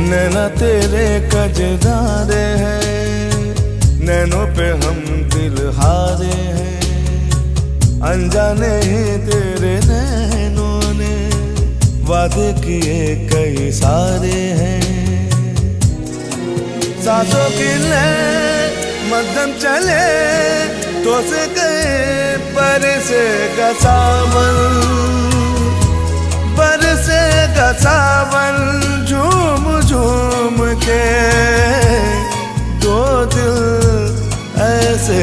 नैना तेरे कजदारे हैं, नैनों पे हम दिल हारे हैं। अनजाने ही तेरे नैनों ने वादे किए कई सारे हैं। सांसों की ले मध्यम चले तो से गए बरसेगा सावन, बरसेगा सावन झूम झूम के। दो दिल ऐसे